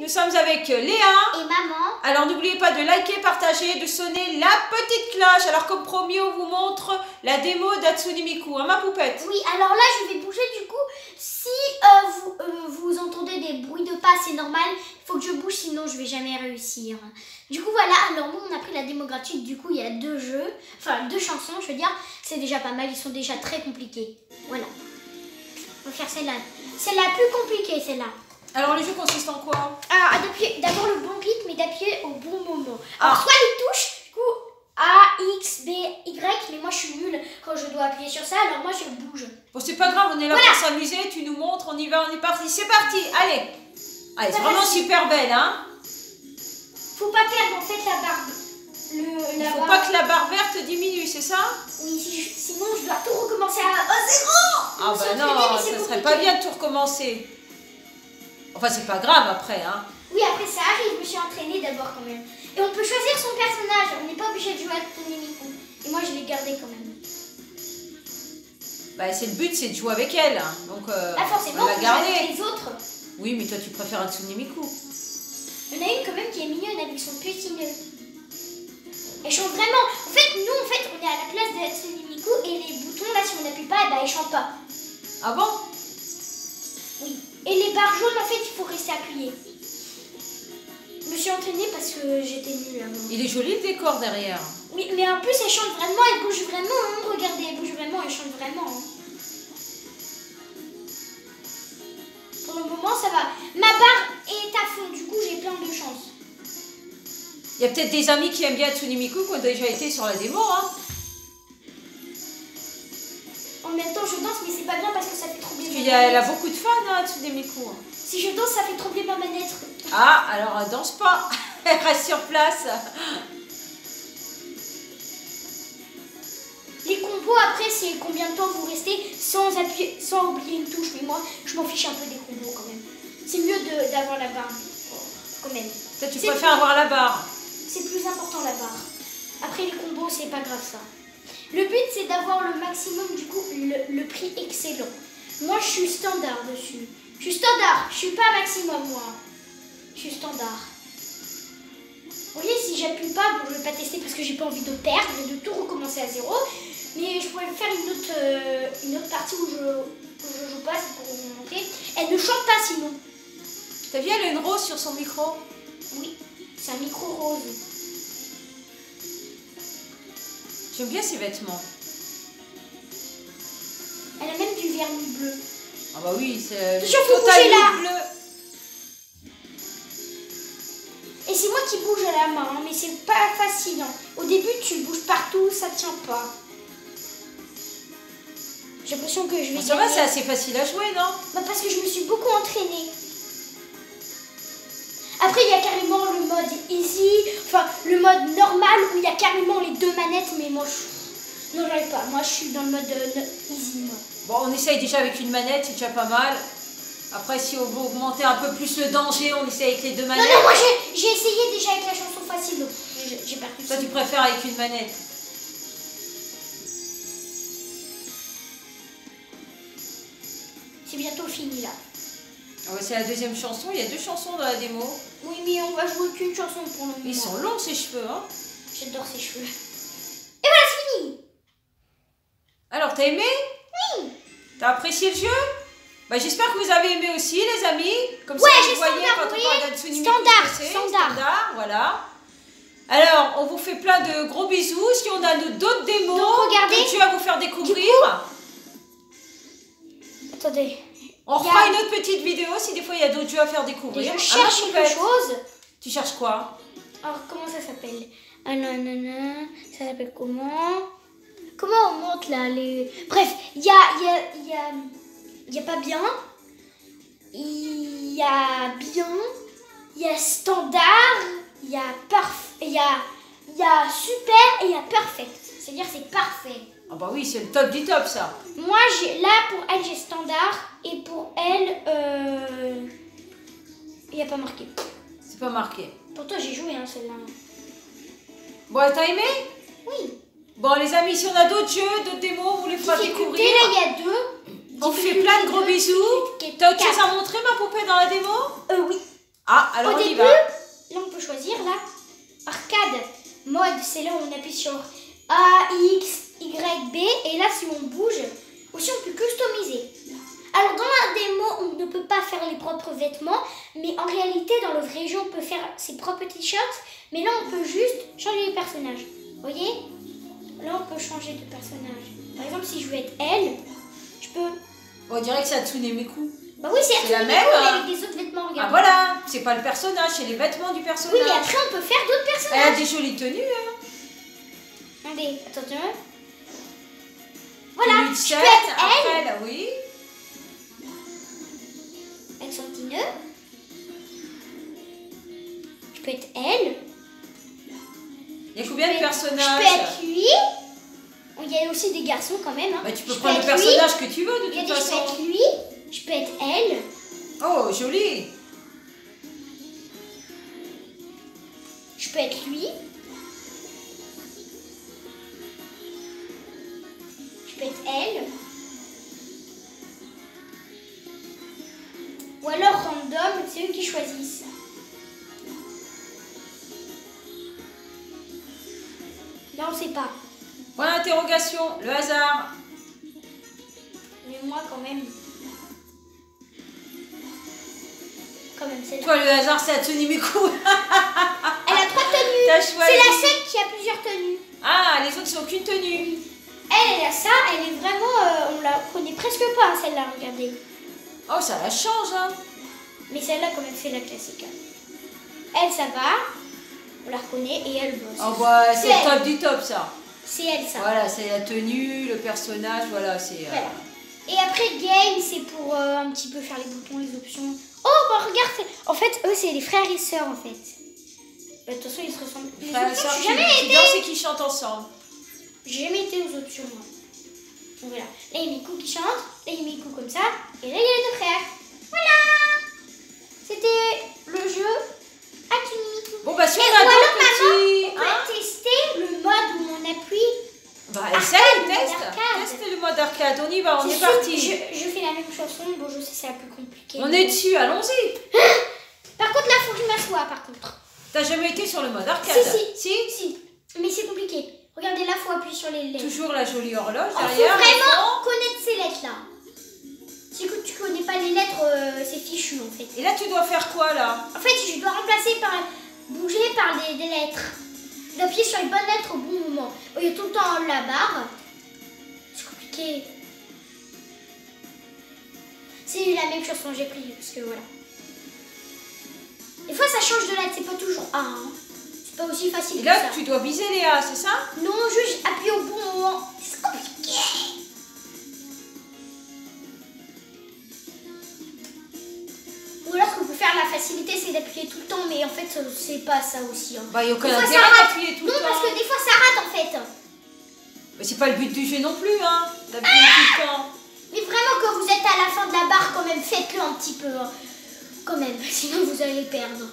nous sommes avec Léa et maman. Alors n'oubliez pas de liker, partager, de sonner la petite cloche. Alors comme promis, on vous montre la démo d'Hatsune Miku, hein, ma poupette? Oui, alors là je vais bouger du coup. Si vous entendez des bruits de pas, c'est normal. Il faut que je bouge, sinon je vais jamais réussir. Du coup voilà, alors moi on a pris la démo gratuite. Du coup il y a 2 jeux, enfin 2 chansons je veux dire. C'est déjà pas mal, ils sont déjà très compliqués. Voilà. On va faire celle-là. C'est la plus compliquée celle-là. Alors le jeu consiste en quoi? Alors d'appuyer d'abord le bon rythme et d'appuyer au bon moment. Alors soit les touches, du coup A, X, B, Y, mais moi je suis nulle quand je dois appuyer sur ça, alors moi je bouge. Bon c'est pas grave, on est là Voilà. pour s'amuser, tu nous montres, on y va, on est parti, c'est parti, allez. Allez, c'est vraiment super belle, hein. Faut pas perdre en fait la barre. Il faut pas que la barre verte diminue, c'est ça? Oui, sinon je dois tout recommencer à zéro. Ah bah non, ça serait pas bien de tout recommencer. Enfin c'est pas grave après, hein. Oui, après ça arrive, je me suis entraînée d'abord quand même. Et on peut choisir son personnage, on n'est pas obligé de jouer à Hatsune Miku. Et moi je l'ai gardé quand même. Bah c'est le but, c'est de jouer avec elle, donc Ah forcément, on va la on peut garder. jouer avec les autres. Oui, mais toi tu préfères Hatsune Miku. Il y en a une quand même qui est mignonne avec son petit nœud. Elle chante vraiment. En fait, nous, on est à la place de Hatsune Miku et les boutons, là, si on n'appuie pas, eh ben, elle chante pas. Ah bon? Oui. Et les barres jaunes, en fait, il faut rester appuyé. Je me suis entraînée parce que j'étais nulle avant. Il est joli le décor derrière. Mais en plus, elle chante vraiment, elle bouge vraiment. Hein. Regardez, elle bouge vraiment, elle chante vraiment. Hein. Pour le moment, ça va. Ma barre est à fond, du coup, j'ai plein de chance. Il y a peut-être des amis qui aiment bien Hatsune Miku qui ont déjà été sur la démo, hein. En même temps, je danse, mais c'est pas bien parce que ça fait trembler. Elle a beaucoup de fans, hein, Hatsune Miku. Si je danse, ça fait trembler ma manette. Ah, alors elle danse pas. Elle reste sur place. Les combos, après, c'est combien de temps vous restez sans appuyer, sans oublier une touche. Mais moi, je m'en fiche un peu des combos quand même. C'est mieux d'avoir la barre, quand même. Toi, tu préfères avoir la barre. C'est plus important la barre. Après les combos, c'est pas grave ça. Le but c'est d'avoir le maximum, du coup, le prix excellent. Moi je suis standard dessus. Je suis standard, je suis pas maximum moi. Je suis standard. Vous voyez, si j'appuie pas, bon je vais pas tester parce que j'ai pas envie de perdre et de tout recommencer à zéro. Mais je pourrais faire une autre partie où je joue pas, c'est pour vous montrer. Elle ne chante pas sinon. T'as vu, elle a une rose sur son micro? Oui, c'est un micro rose. J'aime bien ses vêtements. Elle a même du vernis bleu. Ah bah oui, c'est Attention, faut bouger là. bleu. Et c'est moi qui bouge à la main, hein, mais c'est pas facile. Hein. Au début, tu bouges partout, ça tient pas. J'ai l'impression que je vais... Bon, ça va, c'est assez facile à jouer, non? Bah parce que je me suis beaucoup entraînée. Après, il y a carrément le mode easy, enfin le mode normal où il y a carrément les 2 manettes, mais moi, non, j'arrive pas. Moi, je suis dans le mode easy, moi. Bon, on essaye déjà avec une manette, c'est déjà pas mal. Après, si on veut augmenter un peu plus le danger, on essaye avec les 2 manettes. Non, moi, j'ai essayé déjà avec la chanson facile, donc j'ai perdu. Toi, tu préfères avec une manette. C'est bientôt fini, là. Ah ouais, c'est la 2e chanson, il y a 2 chansons dans la démo. Oui, mais on va jouer qu'une chanson pour le moment. Ils sont longs, ces cheveux, hein. J'adore ses cheveux. Et voilà, c'est fini. Alors, t'as aimé? Oui. T'as apprécié le jeu? Bah, j'espère que vous avez aimé aussi, les amis. Comme Ouais, ça, j'ai vous voyez standard, quand vous on voyez parle d'Hatsune Miku, Standard, ce que c'est. standard. Voilà. Alors, on vous fait plein de gros bisous. Si on a d'autres démos, donc, regardez, que tu vas vous faire découvrir. Attendez. On refera une autre petite vidéo si des fois il y a d'autres jeux à faire découvrir. Je cherche quelque chose. Tu cherches quoi? Alors, comment ça s'appelle? Ah non, non, non. Ça s'appelle comment? Comment on monte là les... Bref, il y a pas bien. Il y a bien. Il y a standard. Il y a parfait. Il y a super et il y a perfect. C'est-à-dire c'est parfait. Ah bah oui, c'est le top du top ça. Moi, là pour elle j'ai standard et pour elle, il n'y a pas marqué. C'est pas marqué. Pourtant j'ai joué hein, celle-là. Bon, t'as aimé? Oui. Bon les amis, si on a d'autres jeux, d'autres démos, on vous les fera découvrir. Là il y a 2. On vous fait plein de gros bisous. T'as autre chose à montrer ma poupée dans la démo? Oui. Ah, alors Au on y début, va. là on peut choisir là. Arcade, mode, c'est là où on appuie sur A, X, Y, B. Et là si on bouge, aussi on peut customiser. Alors dans la démo, on ne peut pas faire les propres vêtements. Mais en réalité, dans le vrai jeu, on peut faire ses propres t-shirts. Mais là, on peut juste changer les personnages. Vous voyez? Là, on peut changer de personnage. Par exemple, si je veux être elle, je peux... On dirait que c'est Hatsune Miku. Bah oui, c'est la Hatsune même, Miku, mais hein. avec des autres vêtements, Ah regarde. voilà, c'est pas le personnage, c'est les vêtements du personnage. Oui, mais après, on peut faire d'autres Elle personnages. a des jolies tenues, hein. Attendez, attention. Voilà, Tenue de je scène, peux être elle, après, là, oui. avec son petit nœud. Je peux être elle. Il y a combien de Je personnages? peux être lui. Il y a aussi des garçons quand même. Hein. Bah, tu peux Je prendre le être lui. personnage que tu veux, de Regardez, toute je peux façon. être lui. Je peux être elle. Oh, joli. Je peux être lui. Je peux être elle. Ou alors random, c'est eux qui choisissent. Là, on sait pas. Point d'interrogation, le hasard. Mais moi, quand même. Quand même, c'est Toi, le hasard, c'est Hatsune Miku. Elle a 3 tenues. T'as C'est choisi. la seule qui a plusieurs tenues. Ah, les autres, c'est aucune tenue. Elle a ça, elle est vraiment... on la connaît presque pas, celle-là, regardez. Oh, ça la change, hein. Mais celle-là, quand même, c'est la classique. Elle, ça va. On la reconnaît et elle bosse. Oh, bah, c'est C'est le top du top, ça. C'est elle, ça. Voilà, c'est la tenue, le personnage, voilà, c'est... Voilà. Et après, game, c'est pour un petit peu faire les boutons, les options. Oh, bah regarde, en fait, eux, c'est les frères et sœurs, en fait. Bah, de toute façon, ils se ressemblent. Les Frères et options, sœurs j'ai jamais qui été. dansent et qui chantent ensemble. J'ai jamais été aux options, moi. Donc voilà. Là, il y a Miku qui chante. Là, il y a Miku comme ça. Et là, il y a les deux frères. Voilà. C'était le jeu Hatsune Miku. Bon, bah, si Et on a ou alors, d'autres maman, petits... on peut tester le mode où on appuie. Bah, Arcade, essaye, le mode teste. arcade. Teste le mode arcade, on y va, on C'est est sûr, parti. Je fais la même chanson. Bon, je sais, c'est un peu compliqué. On mais est bon. dessus, allons-y. Par contre, là, faut que je m'assoie, par contre. T'as jamais été sur le mode arcade? Si. Mais c'est compliqué. Regardez là, faut appuyer sur les lettres. Toujours la jolie horloge Il faut derrière. vraiment connaître ces lettres-là. Si tu connais pas les lettres, c'est fichu en fait. Et là, tu dois faire quoi, là? En fait, je dois bouger par des lettres. D'appuyer sur les bonnes lettres au bon moment. Il y a tout le temps la barre. C'est compliqué. C'est la même chose quand j'ai pris, parce que voilà. Des fois, ça change de lettre, c'est pas toujours A. Hein. C'est pas aussi facile Et que là, ça. tu dois viser les A, c'est ça? Non, juste appuyer au bon moment. C'est compliqué. Ou alors, ce qu'on peut faire la facilité, c'est d'appuyer tout le temps, mais en fait, c'est pas ça aussi. Hein. Bah, il n'y a aucun Des fois, intérêt ça rate. d'appuyer tout le Non, temps. parce que des fois, ça rate en fait. Mais c'est pas le but du jeu non plus, hein, d'appuyer tout le temps. Mais vraiment, quand vous êtes à la fin de la barre, quand même, faites-le un petit peu. Hein. Quand même, sinon vous allez perdre.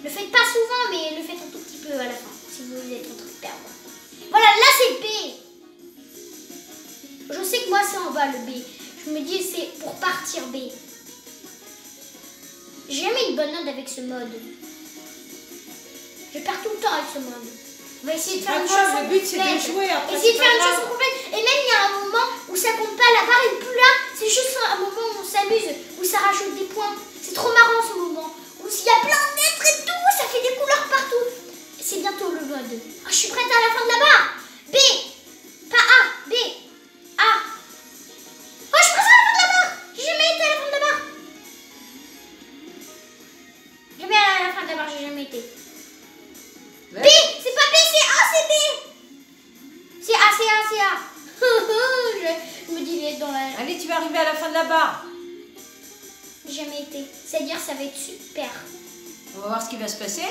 Le faites pas souvent, mais le faites un tout petit peu à la fin, si vous êtes en train de perdre. Voilà, là c'est B. Je sais que moi c'est en bas le B. Je me dis c'est pour partir B. J'ai jamais une bonne note avec ce mode. Je perds tout le temps avec ce mode. On va essayer de faire une chanson Le but, c'est de complète. jouer, après, Essayer de c'est faire pas une chanson grave. complète. Et même il y a un moment où ça compte pas, la barre est plus là. C'est juste un moment où on s'amuse, où ça rajoute des points. C'est trop marrant ce moment. Où s'il y a plein de lettres et tout, ça fait des couleurs partout. C'est bientôt le mode. Ah, je suis prête à la fin de la barre. B. Pas A. B. A. Oh, je suis prête à la fin de la barre. J'ai jamais été à la fin de la barre. Jamais à la fin de la barre, j'ai jamais été. Ouais. B. C'est pas B, c'est A, c'est B. C'est A, c'est A, c'est A. Je me dis dans la... Allez, tu vas arriver à la fin de la barre. J'ai jamais été. C'est-à-dire ça va être super. On va voir ce qui va se passer.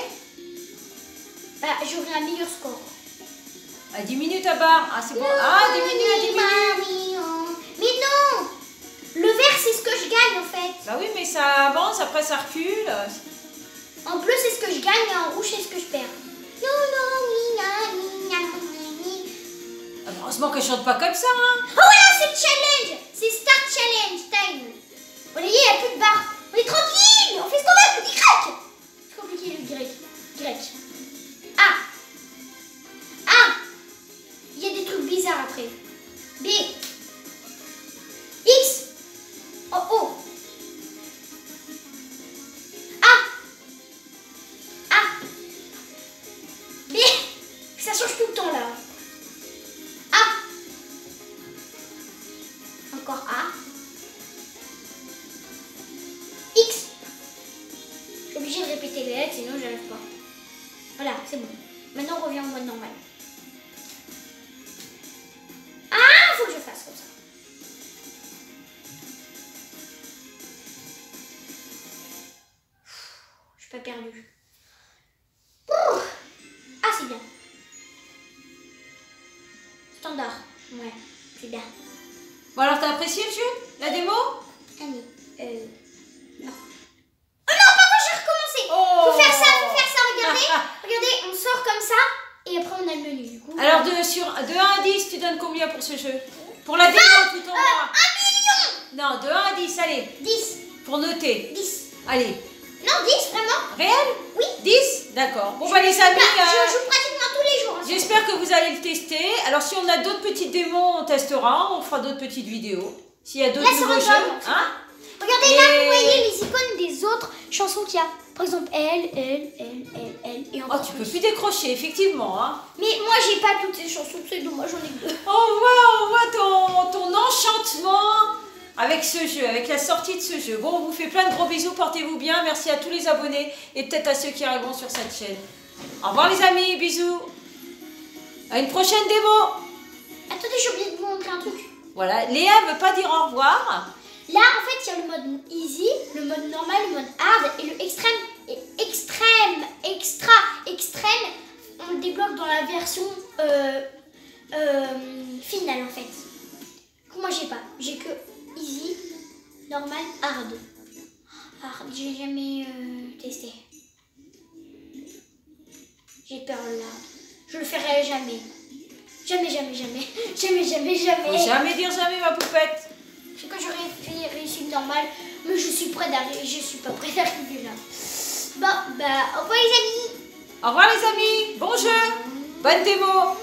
Bah, j'aurai un meilleur score. À 10 minutes à barre. Ah, c'est bon. Ah, 10 minutes, à 10 minutes. Mais non. Le vert, c'est ce que je gagne en fait. Bah oui, mais ça avance, après ça recule. En bleu, c'est ce que je gagne et en rouge, c'est ce que je perds. Ah, heureusement que je chante pas comme ça, hein. Oh voilà, c'est challenge. C'est Start Challenge Time. Vous voyez, il n'y a plus de barre. On est tranquille. On fait ce qu'on veut. obligée de répéter les lettres, sinon j'arrive pas. Voilà, c'est bon. Maintenant, on revient au mode normal. Ah, faut que je fasse comme ça. Je suis pas perdue. Ah, c'est bien. Standard. Ouais, c'est bien. Bon, alors, t'as apprécié le jeu? La démo? Allez, non. Oh non, pardon, j'ai recommencé. Oh. Faut faire ça, regardez. Regardez, on sort comme ça et après on a le menu du coup. Alors, de 1 à 10, tu donnes combien pour ce jeu? Pour la démo, tout en bas. 1 million. Non, de 1 à 10, allez. 10. Pour noter. 10. Allez. Non, 10, vraiment. Réel? Oui. 10? D'accord. Bon, bah, les amis, Je joue pratiquement tous les jours. j'espère que vous allez le tester. Alors, si on a d'autres petites démos, on testera. On fera d'autres petites vidéos. S'il y a d'autres Là, c'est nouveaux random, jeux. donc, Hein? Regardez là, vous voyez les icônes des autres chansons qu'il y a. Par exemple, elle, et Oh, encore tu peux plus. plus décrocher, effectivement. Hein. Mais moi, j'ai pas toutes ces chansons, c'est dommage, j'en ai que 2. On voit ton enchantement avec ce jeu, avec la sortie de ce jeu. Bon, on vous fait plein de gros bisous, portez-vous bien. Merci à tous les abonnés et peut-être à ceux qui arriveront sur cette chaîne. Au revoir les amis, bisous. À une prochaine démo. Attendez, j'ai oublié de vous montrer un truc. Voilà, Léa veut pas dire au revoir. Là, en fait, il y a le mode easy, le mode normal, le mode hard et le extrême. Et extrême, extrême, on le débloque dans la version finale, en fait. Moi, j'ai pas. J'ai que easy, normal, hard. Hard, j'ai jamais testé. J'ai peur là. Je le ferai jamais. Jamais. Faut jamais dire jamais, ma poupette. C'est quand j'aurais réussi le normal, mais je suis prête d'arriver, je suis pas prête d'arriver là. Bon, bah, au revoir les amis. Au revoir les amis, bon jeu, bonne démo.